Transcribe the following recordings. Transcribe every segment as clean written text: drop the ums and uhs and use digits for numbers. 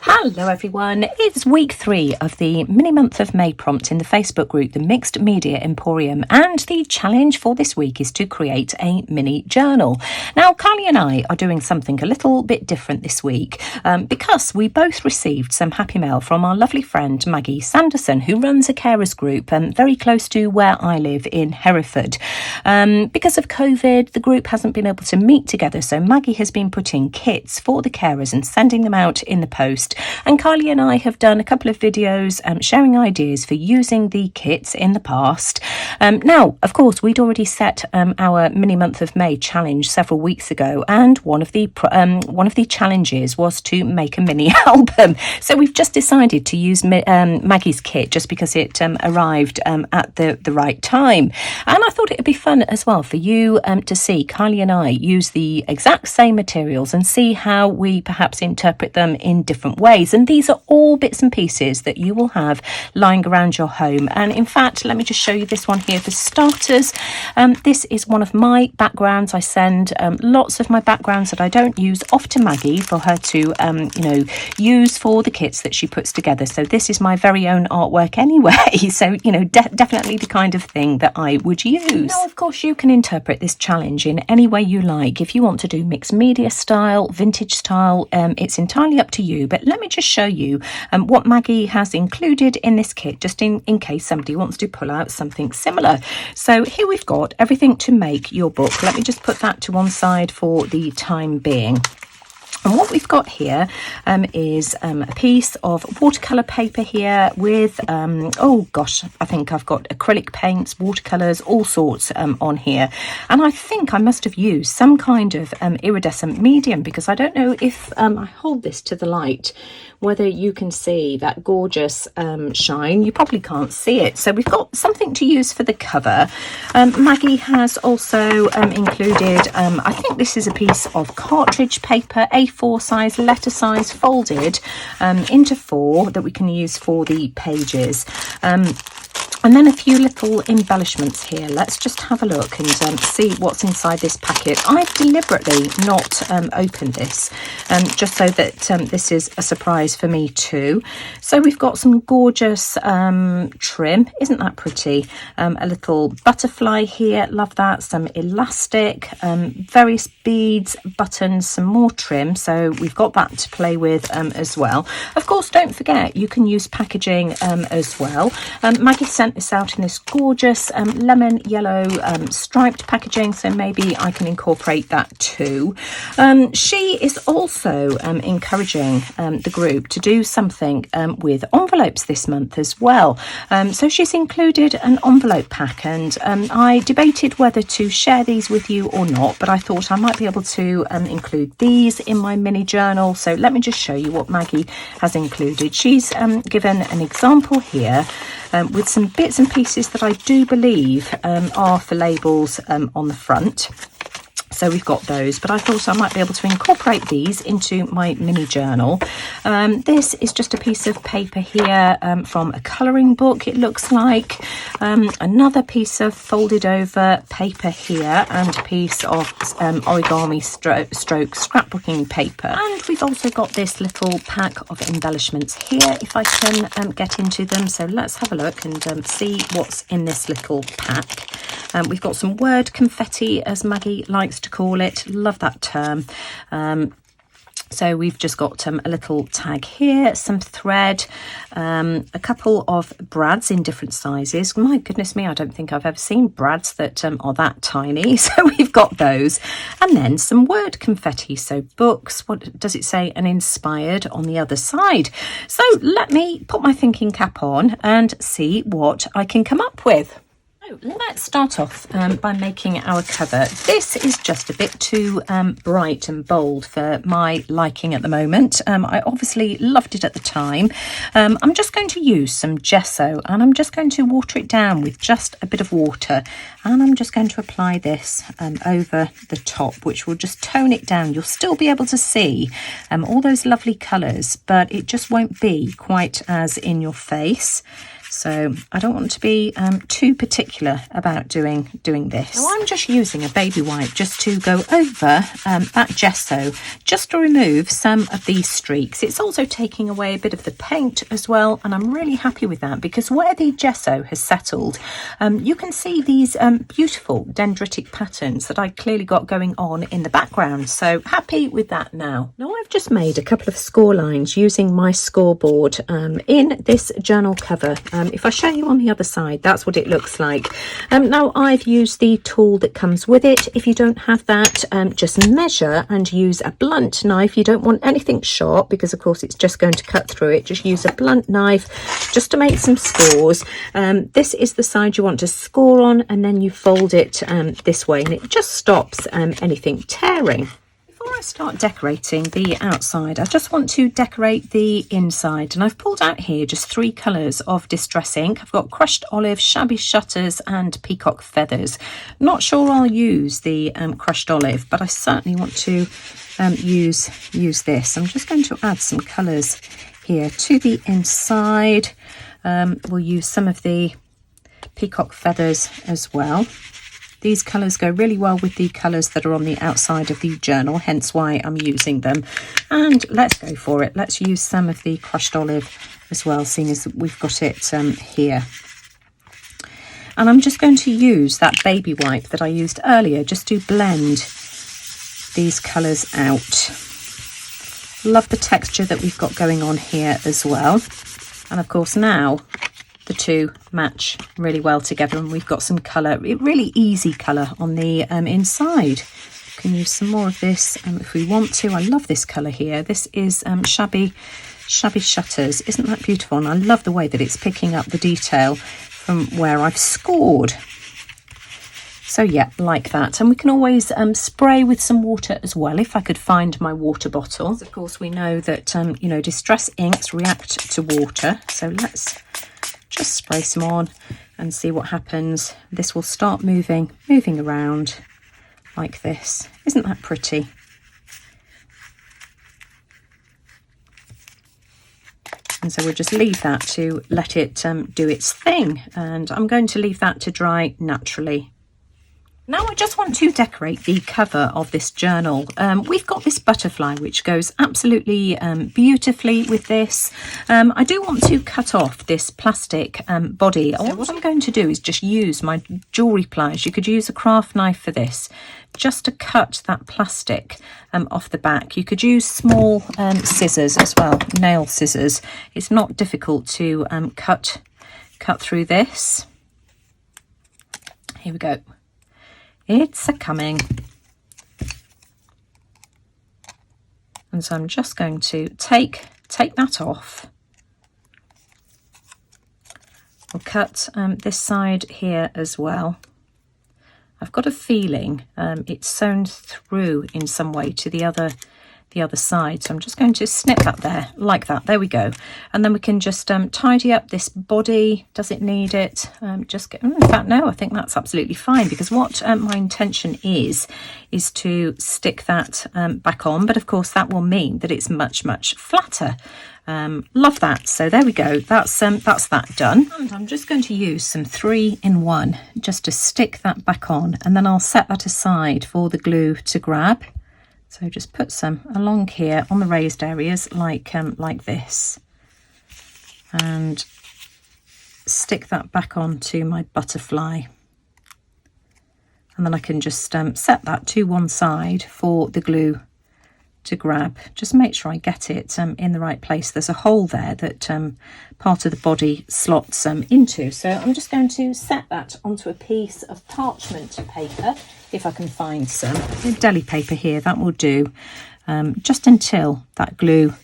Hello everyone, it's week 3 of the mini month of May prompt in the Facebook group, the Mixed Media Emporium, and the challenge for this week is to create a mini journal. Now, Kylie and I are doing something a little bit different this week because we both received some happy mail from our lovely friend Maggie Sanderson, who runs a carers group very close to where I live in Hereford. Because of COVID, the group hasn't been able to meet together, so Maggie has been putting kits for the carers and sending them out in the post. And Kylie and I have done a couple of videos sharing ideas for using the kits in the past. Now, of course, we'd already set our mini month of May challenge several weeks ago, and one of the challenges was to make a mini album. So we've just decided to use Maggie's kit just because it arrived at the right time. And I thought it would be fun as well for you to see Kylie and I use the exact same materials and see how we perhaps interpret them in different ways. And these are all bits and pieces that you will have lying around your home. And in fact, let me just show you this one here for starters. This is one of my backgrounds. I send lots of my backgrounds that I don't use off to Maggie for her to use for the kits that she puts together. So this is my very own artwork anyway. So definitely the kind of thing that I would use. Now, of course, you can interpret this challenge in any way you like. If you want to do mixed media style, vintage style, it's entirely up to you. But let me just show you what Maggie has included in this kit, just in case somebody wants to pull out something similar. So here we've got everything to make your book. Let me just put that to one side for the time being. And what we've got here is a piece of watercolour paper here with, I think I've got acrylic paints, watercolours, all sorts on here. And I think I must have used some kind of iridescent medium, because I don't know if I hold this to the light, whether you can see that gorgeous shine. You probably can't see it. So we've got something to use for the cover. Maggie has also included, I think this is a piece of cartridge paper, A4 size, letter size, folded into 4 that we can use for the pages. And then a few little embellishments here. Let's just have a look and see what's inside this packet. I've deliberately not opened this just so that this is a surprise for me too. So we've got some gorgeous trim. Isn't that pretty? A little butterfly here. Love that. Some elastic, various beads, buttons, some more trim. So we've got that to play with as well. Of course, don't forget, you can use packaging as well. Maggie sent this out in this gorgeous lemon yellow striped packaging, so maybe I can incorporate that too. She is also encouraging the group to do something with envelopes this month as well. So she's included an envelope pack, and I debated whether to share these with you or not, but I thought I might be able to include these in my mini journal. So let me just show you what Maggie has included. She's given an example here with some bits and pieces that I do believe are for labels on the front. So we've got those, but I thought I might be able to incorporate these into my mini journal. This is just a piece of paper here from a colouring book, it looks like. Another piece of folded over paper here, and a piece of origami stroke scrapbooking paper. And we've also got this little pack of embellishments here, if I can get into them. So let's have a look and see what's in this little pack. We've got some word confetti, as Maggie likes to call it. Love that term. So we've just got a little tag here, some thread, a couple of brads in different sizes. My goodness me, I don't think I've ever seen brads that are that tiny. So we've got those. And then some word confetti. So books, what does it say? And inspired on the other side. So let me put my thinking cap on and see what I can come up with. So let's start off by making our cover. This is just a bit too bright and bold for my liking at the moment. I obviously loved it at the time. I'm just going to use some gesso, and I'm just going to water it down with just a bit of water, and I'm just going to apply this over the top, which will just tone it down. You'll still be able to see all those lovely colours, but it just won't be quite as in your face. So I don't want to be too particular about doing this. Now I'm just using a baby wipe just to go over that gesso, just to remove some of these streaks. It's also taking away a bit of the paint as well, and I'm really happy with that, because where the gesso has settled, you can see these beautiful dendritic patterns that I clearly got going on in the background. So happy with that now. Now I've just made a couple of score lines using my scoreboard in this journal cover. If I show you on the other side, that's what it looks like. Now I've used the tool that comes with it. If you don't have that, just measure and use a blunt knife. You don't want anything sharp, because of course it's just going to cut through it. Just use a blunt knife just to make some scores. This is the side you want to score on, and then you fold it this way, and it just stops anything tearing. Before I start decorating the outside, I just want to decorate the inside, and I've pulled out here just 3 colours of distress ink. I've got crushed olive, shabby shutters and peacock feathers. Not sure I'll use the crushed olive, but I certainly want to use this. I'm just going to add some colours here to the inside. We'll use some of the peacock feathers as well. These colours go really well with the colours that are on the outside of the journal, hence why I'm using them. And let's go for it. Let's use some of the crushed olive as well, seeing as we've got it here. And I'm just going to use that baby wipe that I used earlier just to blend these colours out. Love the texture that we've got going on here as well. And of course now the two match really well together, and we've got some colour, really easy colour on the inside. We can use some more of this if we want to. I love this colour here. This is shabby shutters. Isn't that beautiful? And I love the way that it's picking up the detail from where I've scored. So yeah, like that. And we can always spray with some water as well, if I could find my water bottle. Of course, we know that you know, distress inks react to water, so let's just spray some on and see what happens. This will start moving around like this. Isn't that pretty? And so we'll just leave that to let it do its thing, and I'm going to leave that to dry naturally. Now I just want to decorate the cover of this journal. We've got this butterfly which goes absolutely beautifully with this. I do want to cut off this plastic body. So what I'm going to do is just use my jewellery pliers. You could use a craft knife for this, just to cut that plastic off the back. You could use small scissors as well, nail scissors. It's not difficult to cut through this. Here we go. It's a coming. And so I'm just going to take that off. We'll cut this side here as well. I've got a feeling it's sewn through in some way to the other side, so I'm just going to snip that there like that. There we go. And then we can just tidy up this body. Does it need it? In fact, no, I think that's absolutely fine, because what my intention is to stick that back on, but of course that will mean that it's much flatter. Love that. So there we go, that's that done. And I'm just going to use some 3-in-1 just to stick that back on, and then I'll set that aside for the glue to grab. So just put some along here on the raised areas like this, and stick that back onto my butterfly. And then I can just set that to one side for the glue to grab. Just make sure I get it in the right place. There's a hole there that part of the body slots into. So I'm just going to set that onto a piece of parchment paper, if I can find some. Deli paper here, that will do, just until that glue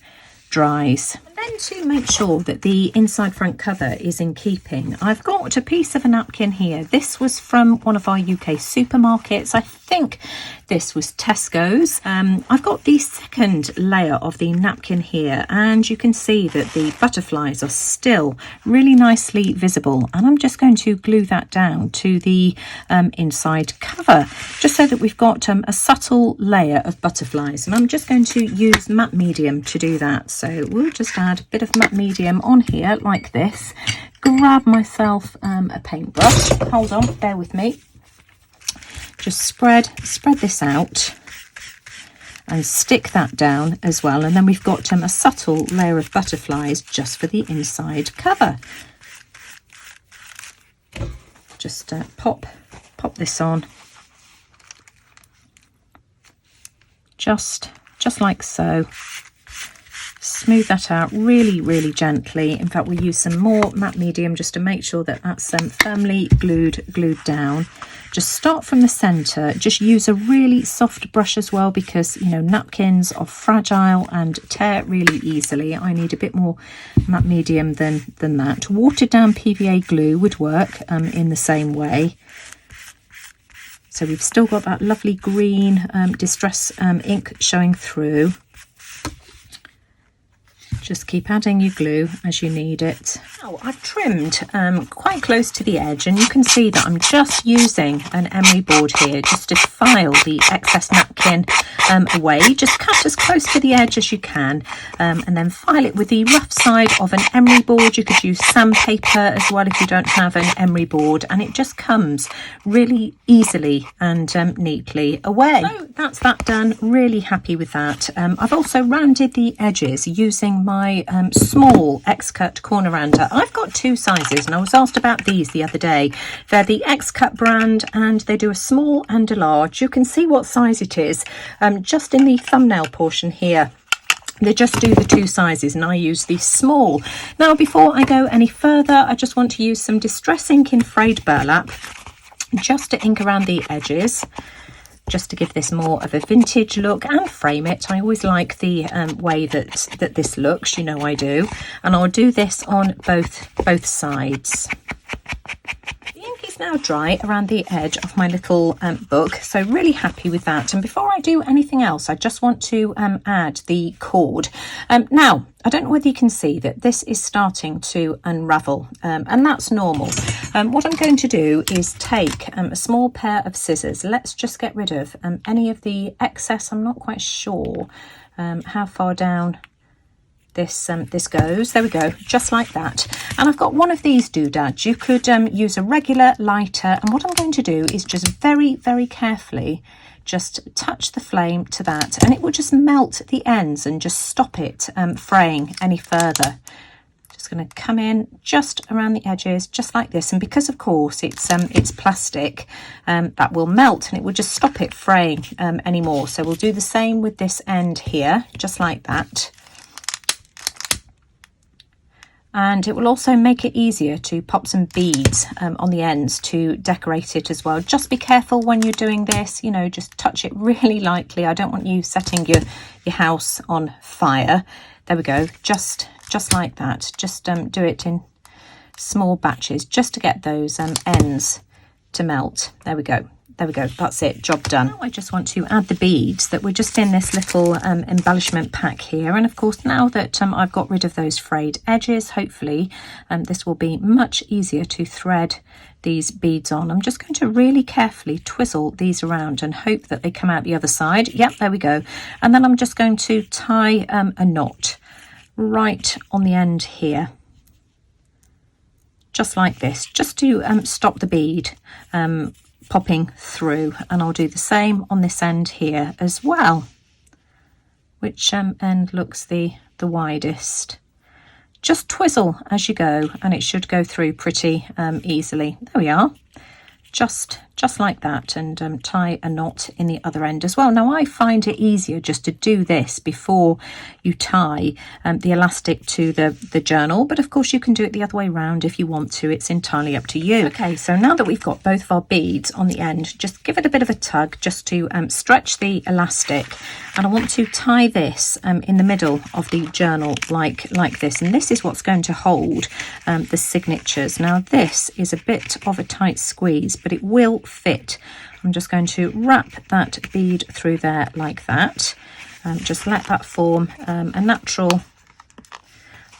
dries. And then to make sure that the inside front cover is in keeping, I've got a piece of a napkin here. This was from one of our UK supermarkets. I think this was Tesco's. I've got the second layer of the napkin here, and you can see that the butterflies are still really nicely visible, and I'm just going to glue that down to the inside cover, just so that we've got a subtle layer of butterflies. And I'm just going to use matte medium to do that. So we'll just add a bit of matte medium on here like this, grab myself a paintbrush. Hold on, bear with me. Just spread this out and stick that down as well. And then we've got a subtle layer of butterflies just for the inside cover. Just pop this on, just like so. Smooth that out really gently. In fact, we'll use some more matte medium just to make sure that that's firmly glued down. Just start from the center. Just use a really soft brush as well, because you know napkins are fragile and tear really easily. I need a bit more matte medium than that. Watered down PVA glue would work in the same way. So we've still got that lovely green distress ink showing through. Just keep adding your glue as you need it. Now I've trimmed quite close to the edge, and you can see that I'm just using an emery board here just to file the excess napkin away. Just cut as close to the edge as you can, and then file it with the rough side of an emery board. You could use sandpaper as well if you don't have an emery board, and it just comes really easily and neatly away. So that's that done. Really happy with that. I've also rounded the edges using my small X-Cut corner rounder. I've got two sizes, and I was asked about these the other day. They're the X-Cut brand, and they do a small and a large. You can see what size it is just in the thumbnail portion here. They just do the two sizes, and I use the small. Now, before I go any further, I just want to use some Distress ink in frayed burlap just to ink around the edges, just to give this more of a vintage look and frame it. I always like the way that this looks, you know I do. And I'll do this on both sides. The ink is now dry around the edge of my little book, so really happy with that. And before I do anything else, I just want to add the cord. Now, I don't know whether you can see that this is starting to unravel, and that's normal. What I'm going to do is take a small pair of scissors. Let's just get rid of any of the excess. I'm not quite sure how far down this goes. There we go, just like that. And I've got one of these doodads. You could use a regular lighter, and what I'm going to do is just very carefully just touch the flame to that, and it will just melt the ends and just stop it fraying any further. Just going to come in just around the edges, just like this. And because of course it's plastic, that will melt, and it will just stop it fraying anymore. So we'll do the same with this end here, just like that. And it will also make it easier to pop some beads on the ends to decorate it as well. Just be careful when you're doing this, you know, just touch it really lightly. I don't want you setting your house on fire. There we go, just like that. Just do it in small batches just to get those ends to melt. There we go. There we go, that's it, job done. Now I just want to add the beads that were just in this little embellishment pack here. And of course, now that I've got rid of those frayed edges, hopefully this will be much easier to thread these beads on. I'm just going to really carefully twizzle these around and hope that they come out the other side. Yep, there we go. And then I'm just going to tie a knot right on the end here, just like this, just to stop the bead popping through. And I'll do the same on this end here as well. Which end looks the widest? Just twizzle as you go, and it should go through pretty easily. There we are, just like that, and tie a knot in the other end as well. Now I find it easier just to do this before you tie the elastic to the journal, but of course you can do it the other way around if you want to. It's entirely up to you. Okay, so now that we've got both of our beads on the end, just give it a bit of a tug just to stretch the elastic, and I want to tie this in the middle of the journal like this, and this is what's going to hold the signatures. Now this is a bit of a tight squeeze, but it will fit. I'm just going to wrap that bead through there like that. Just let that form a natural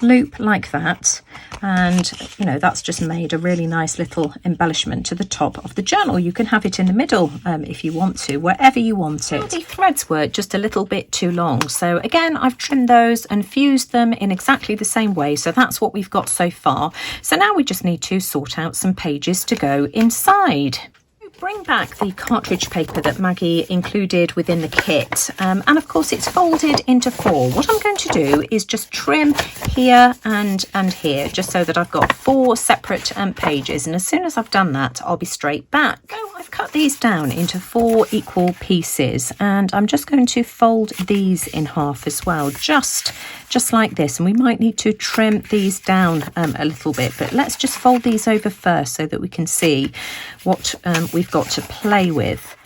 loop like that, and you know, that's just made a really nice little embellishment to the top of the journal. You can have it in the middle if you want to, wherever you want it. The threads were just a little bit too long, so again I've trimmed those and fused them in exactly the same way. So that's what we've got so far. So now we just need to sort out some pages to go inside. Bring back the cartridge paper that Maggie included within the kit, and of course it's folded into 4. What I'm going to do is just trim here and here, just so that I've got 4 separate pages, and as soon as I've done that I'll be straight back. So I've cut these down into 4 equal pieces, and I'm just going to fold these in half as well, just like this, and we might need to trim these down a little bit, but let's just fold these over first so that we can see what we've got to play with,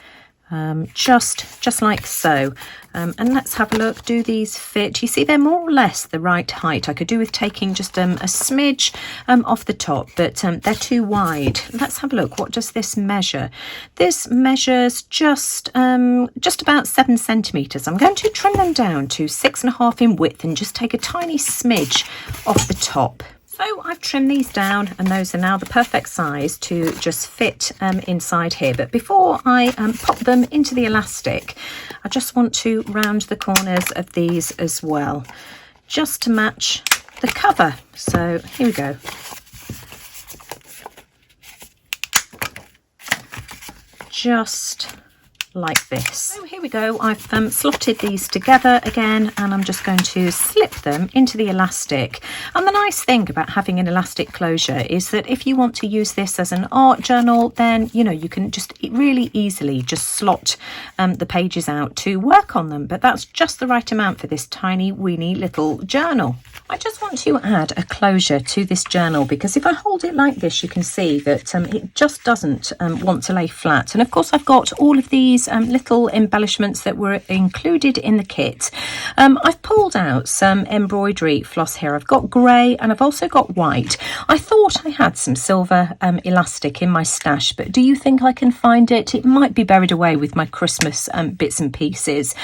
just like so. And let's have a look. Do these fit? You see, they're more or less the right height. I could do with taking just a smidge off the top, but they're too wide. Let's have a look. What does this measure? This measures just about 7 centimeters. I'm going to trim them down to 6.5 in width and just take a tiny smidge off the top. So I've trimmed these down, and those are now the perfect size to just fit inside here. But before I pop them into the elastic, I just want to round the corners of these as well, just to match the cover. So here we go. Just like this. So here we go. I've slotted these together again, and I'm just going to slip them into the elastic. And the nice thing about having an elastic closure is that if you want to use this as an art journal, then you know, you can just really easily just slot the pages out to work on them. But that's just the right amount for this tiny weeny little journal. I just want to add a closure to this journal, because if I hold it like this, you can see that it just doesn't want to lay flat. And of course I've got all of these little embellishments that were included in the kit. I've pulled out some embroidery floss here. I've got grey and I've also got white. I thought I had some silver elastic in my stash, but do you think I can find it? It might be buried away with my Christmas bits and pieces.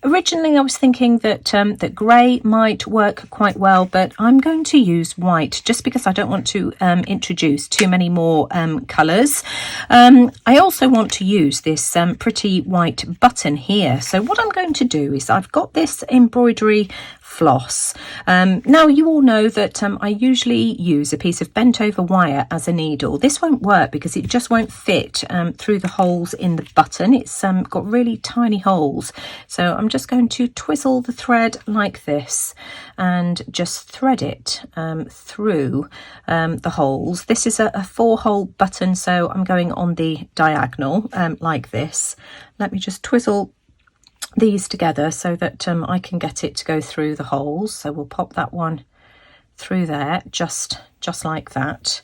Originally I was thinking that that grey might work quite well, but I'm going to use white just because I don't want to introduce too many more colours. I also want to use this pretty white button here. So what I'm going to do is, I've got this embroidery floss. Now you all know that I usually use a piece of bent over wire as a needle. This won't work because it just won't fit through the holes in the button. It's got really tiny holes. So I'm just going to twizzle the thread like this and just thread it through the holes. This is a 4-hole button, so I'm going on the diagonal like this. Let me just twizzle these together so that I can get it to go through the holes. So we'll pop that one through there, just like that.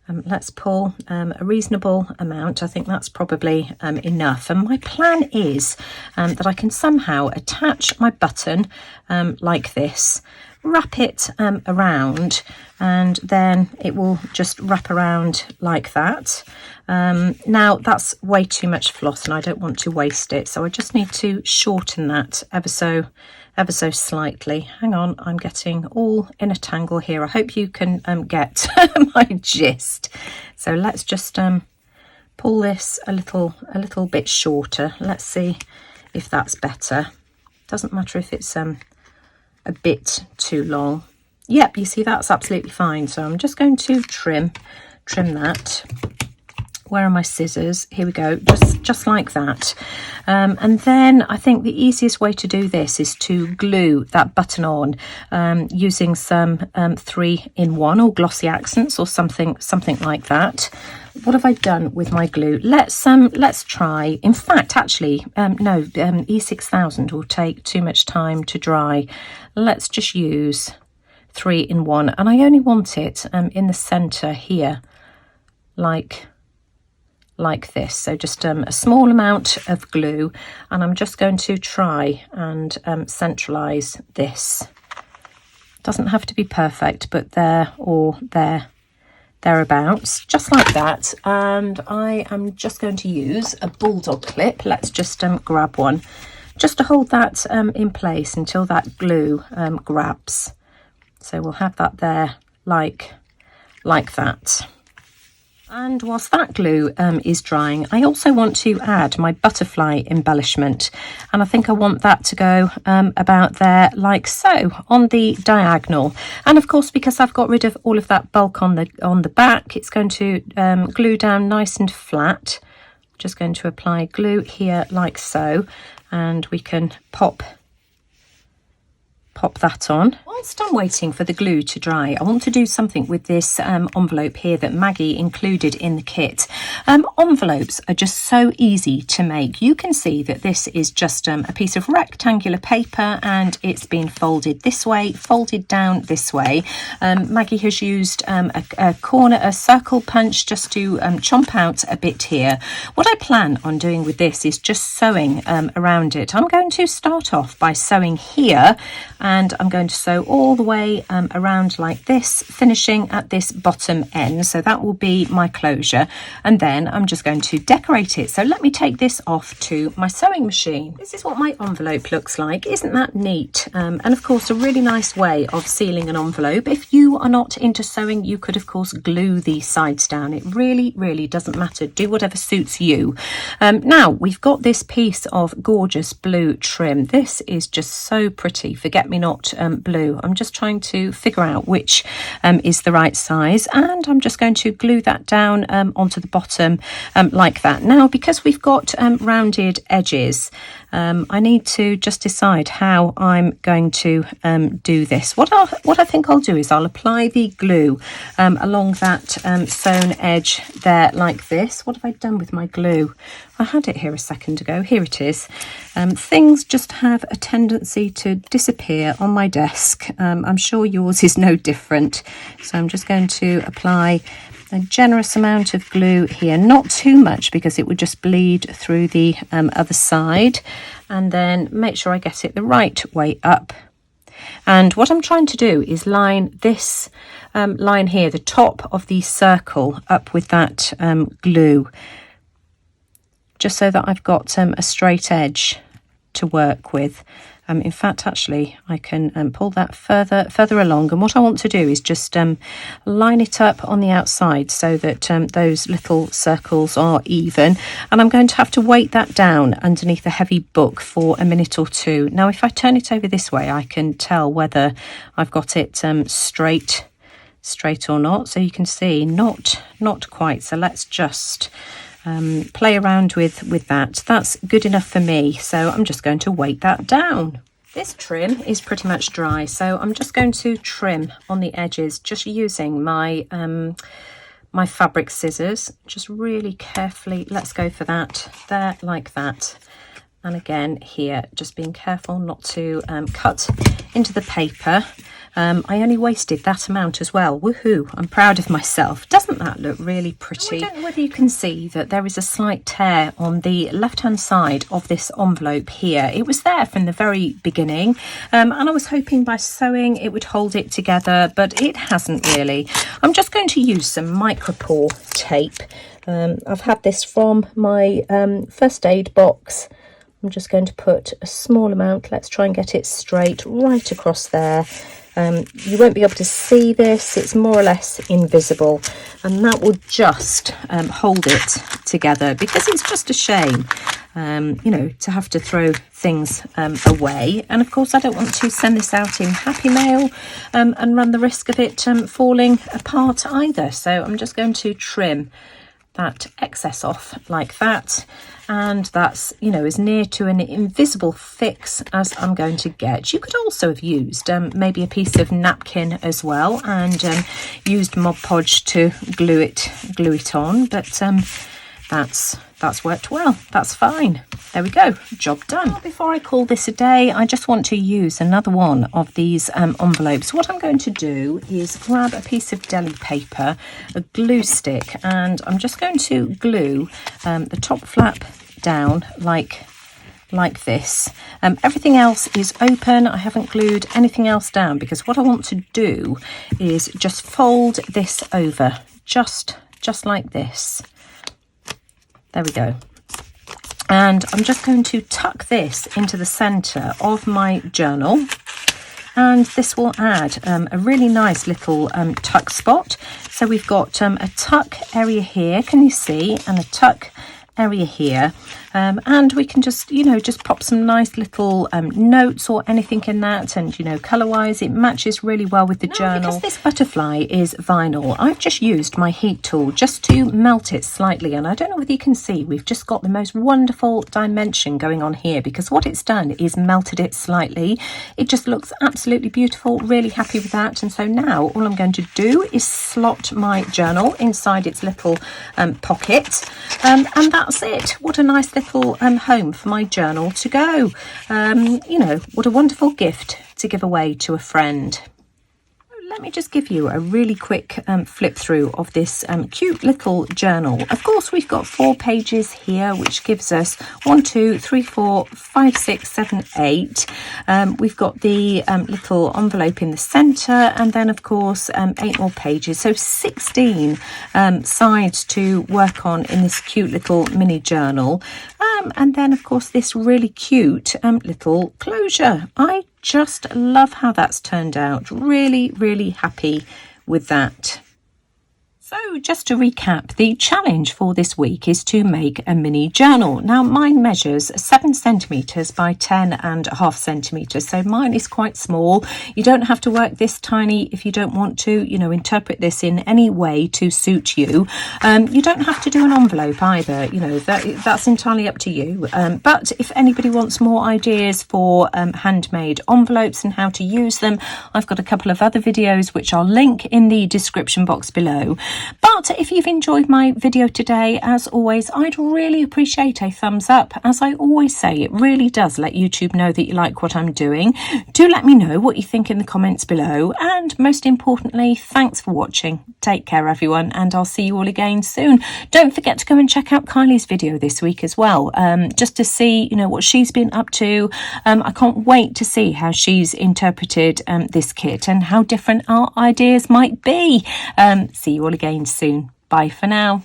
Let's pull a reasonable amount. I think that's probably enough. And my plan is that I can somehow attach my button like this, wrap it around, and then it will just wrap around like that. Now that's way too much floss and I don't want to waste it, so I just need to shorten that ever so slightly. Hang on, I'm getting all in a tangle here. I hope you can get my gist. So let's just pull this a little bit shorter. Let's see if that's better. Doesn't matter if it's a bit too long. Yep, you see, that's absolutely fine. So I'm just going to trim that. Where are my scissors? Here we go, just like that. And then I think the easiest way to do this is to glue that button on using some 3-in-1 or glossy accents or something like that. What have I done with my glue? Let's try. In fact, actually, no, E6000 will take too much time to dry. Let's just use 3-in-1, and I only want it in the centre here, like this. So just a small amount of glue, and I'm just going to try and centralise this. Doesn't have to be perfect, but there or thereabouts, just like that. And I am just going to use a bulldog clip. Let's just grab one just to hold that in place until that glue grabs. So we'll have that there like that. And whilst that glue is drying, I also want to add my butterfly embellishment, and I think I want that to go about there like so on the diagonal. And of course, because I've got rid of all of that bulk on the back, it's going to glue down nice and flat. Just going to apply glue here like so, and we can pop that on. Whilst I'm waiting for the glue to dry, I want to do something with this envelope here that Maggie included in the kit. Envelopes are just so easy to make. You can see that this is just a piece of rectangular paper, and it's been folded this way, folded down this way. Maggie has used a circle punch just to chomp out a bit here. What I plan on doing with this is just sewing around it. I'm going to start off by sewing here, and I'm going to sew all the way around like this, finishing at this bottom end. So that will be my closure, and then I'm just going to decorate it. So let me take this off to my sewing machine. This is what my envelope looks like. Isn't that neat? And of course, a really nice way of sealing an envelope. If you are not into sewing, you could of course glue the sides down. It really doesn't matter. Do whatever suits you. Now we've got this piece of gorgeous blue trim. This is just so pretty. Forget me not blue. I'm just trying to figure out which is the right size, and I'm just going to glue that down onto the bottom like that. Now, because we've got rounded edges, I need to just decide how I'm going to do this. What I think I'll do is I'll apply the glue along that sewn edge there like this. What have I done with my glue? I had it here a second ago. Here it is. Things just have a tendency to disappear on my desk. I'm sure yours is no different. So I'm just going to apply a generous amount of glue here, not too much because it would just bleed through the other side, and then make sure I get it the right way up. And what I'm trying to do is line this line here, the top of the circle, up with that glue, just so that I've got a straight edge to work with. In fact, actually, I can pull that further along. And what I want to do is just line it up on the outside so that those little circles are even. And I'm going to have to weight that down underneath a heavy book for a minute or two. Now, if I turn it over this way, I can tell whether I've got it straight or not. So you can see not quite. So let's just play around with that. That's good enough for me, so I'm just going to weight that down. This trim is pretty much dry, so I'm just going to trim on the edges just using my my fabric scissors. Just really carefully, let's go for that there like that. And again here, just being careful not to cut into the paper. I only wasted that amount as well. Woohoo! I'm proud of myself. Doesn't that look really pretty? I don't know whether you can see that there is a slight tear on the left-hand side of this envelope here. It was there from the very beginning, and I was hoping by sewing it would hold it together, but it hasn't really. I'm just going to use some micropore tape. I've had this from my first aid box. I'm just going to put a small amount. Let's try and get it straight right across there. You won't be able to see this, it's more or less invisible, and that will just hold it together, because it's just a shame, you know, to have to throw things away. And of course I don't want to send this out in happy mail and run the risk of it falling apart either. So I'm just going to trim that excess off like that, and that's, you know, as near to an invisible fix as I'm going to get. You could also have used maybe a piece of napkin as well, and used Mod Podge to glue it on, but that's worked well. That's fine. There we go, job done. Now, before I call this a day, I just want to use another one of these envelopes. What I'm going to do is grab a piece of deli paper, a glue stick, and I'm just going to glue the top flap down like this. Everything else is open. I haven't glued anything else down, because what I want to do is just fold this over, just like this. There we go. And I'm just going to tuck this into the centre of my journal. and this will add a really nice little tuck spot. So we've got a tuck area here, can you see, and a tuck area here, and we can just just pop some nice little notes or anything in that, and color wise it matches really well with the journal. Because this butterfly is vinyl, I've just used my heat tool just to melt it slightly, and I don't know whether you can see, we've just got the most wonderful dimension going on here, because what it's done is melted it slightly. It just looks absolutely beautiful, really happy with that. And so now all I'm going to do is slot my journal inside its little pocket, and that's it. What a nice little home for my journal to go. What a wonderful gift to give away to a friend. Let me just give you a really quick flip through of this cute little journal. Of course, we've got 4 pages here, which gives us 1, 2, 3, 4, 5, 6, 7, 8. We've got the little envelope in the centre, and then of course 8 more pages, so 16 sides to work on in this cute little mini journal. And then of course this really cute little closure. I just love how that's turned out. Really, really happy with that. So just to recap, the challenge for this week is to make a mini journal. Now mine measures 7 centimetres by 10.5 centimetres, so mine is quite small. You don't have to work this tiny if you don't want to, interpret this in any way to suit you. You don't have to do an envelope either, that's entirely up to you. But if anybody wants more ideas for handmade envelopes and how to use them, I've got a couple of other videos which I'll link in the description box below. But if you've enjoyed my video today, as always, I'd really appreciate a thumbs up. As I always say, it really does let YouTube know that you like what I'm doing. Do let me know what you think in the comments below. And most importantly, thanks for watching. Take care, everyone, and I'll see you all again soon. Don't forget to go and check out Kylie's video this week as well, just to see, what she's been up to. I can't wait to see how she's interpreted this kit and how different our ideas might be. See you all again soon. Bye for now.